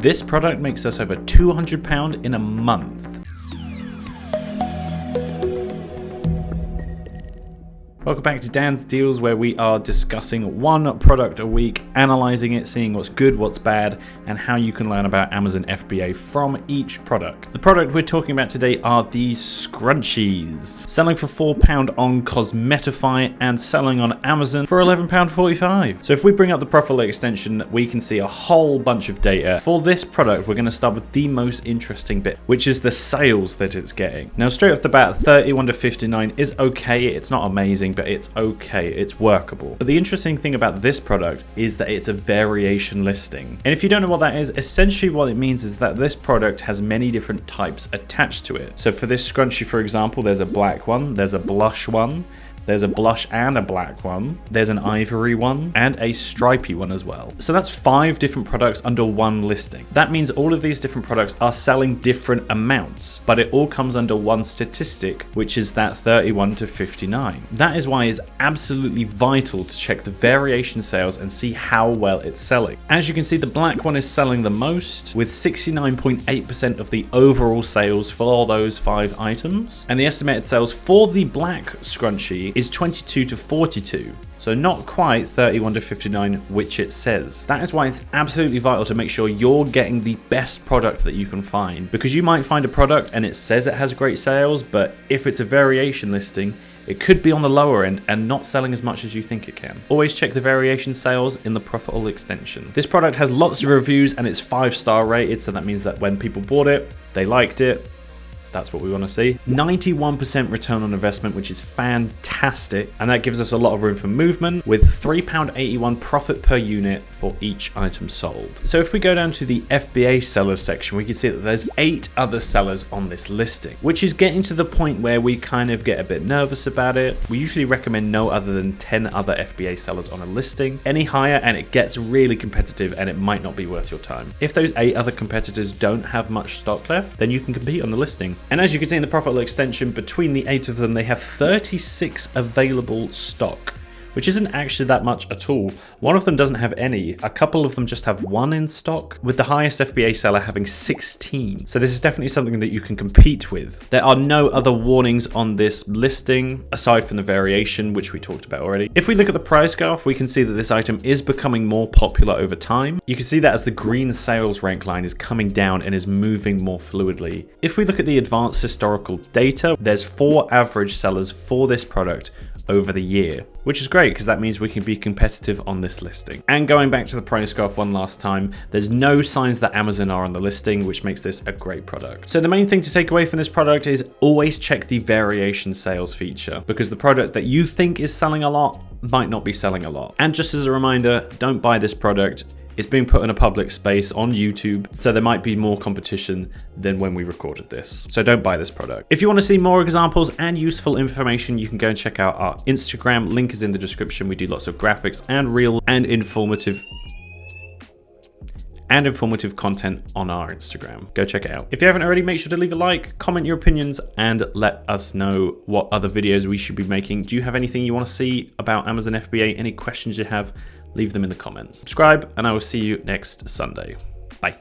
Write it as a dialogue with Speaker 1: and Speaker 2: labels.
Speaker 1: This product makes us over £200 in a month. Welcome back to Dan's Deals, where we are discussing one product a week, analyzing it, seeing what's good, what's bad, and how you can learn about Amazon FBA from each product. The product we're talking about today are these scrunchies. Selling for £4 on Cosmetify and selling on Amazon for £11.45. So if we bring up the Profitl extension, we can see a whole bunch of data. For this product, we're going to start with the most interesting bit, which is the sales that it's getting. Now, straight off the bat, 31 to 59 is okay. It's not amazing, but it's okay, it's workable. But the interesting thing about this product is that it's a variation listing. And if you don't know what that is, essentially what it means is that this product has many different types attached to it. So for this scrunchie, for example, there's a black one, there's a blush one, there's a blush and a black one, there's an ivory one, and a stripy one as well. So that's 5 different products under one listing. That means all of these different products are selling different amounts, but it all comes under one statistic, which is that 31 to 59. That is why it's absolutely vital to check the variation sales and see how well it's selling. As you can see, the black one is selling the most, with 69.8% of the overall sales for all those 5 items. And the estimated sales for the black scrunchie is 22 to 42. So not quite 31 to 59, which it says. That is why it's absolutely vital to make sure you're getting the best product that you can find, because you might find a product and it says it has great sales, but if it's a variation listing, it could be on the lower end and not selling as much as you think it can. Always check the variation sales in the Profitl extension. This product has lots of reviews and it's 5-star rated, so that means that when people bought it, they liked it. That's what we want to see. 91% return on investment, which is fantastic. And that gives us a lot of room for movement, with £3.81 profit per unit for each item sold. So if we go down to the FBA sellers section, we can see that there's 8 other sellers on this listing, which is getting to the point where we kind of get a bit nervous about it. We usually recommend no other than 10 other FBA sellers on a listing. Any higher and it gets really competitive and it might not be worth your time. If those 8 other competitors don't have much stock left, then you can compete on the listing. And as you can see in the Profitl extension, between the 8 of them, they have 36 available stock, which isn't actually that much at all. One of them doesn't have any. A couple of them just have 1 in stock, with the highest FBA seller having 16. So this is definitely something that you can compete with. There are no other warnings on this listing, aside from the variation, which we talked about already. If we look at the price graph, we can see that this item is becoming more popular over time. You can see that as the green sales rank line is coming down and is moving more fluidly. If we look at the advanced historical data, there's 4 average sellers for this product over the year, which is great because that means we can be competitive on this listing. And going back to the price graph one last time, there's no signs that Amazon are on the listing, which makes this a great product. So the main thing to take away from this product is always check the variation sales feature, because the product that you think is selling a lot might not be selling a lot. And just as a reminder, don't buy this product. It's being put in a public space on YouTube, so there might be more competition than when we recorded this. So don't buy this product. If you want to see more examples and useful information, you can go and check out our Instagram. Link is in the description. We do lots of graphics and real and informative content on our Instagram. Go check it out. If you haven't already, make sure to leave a like, comment your opinions, and let us know what other videos we should be making. Do you have anything you want to see about Amazon FBA? Any questions you have, leave them in the comments. Subscribe, and I will see you next Sunday. Bye.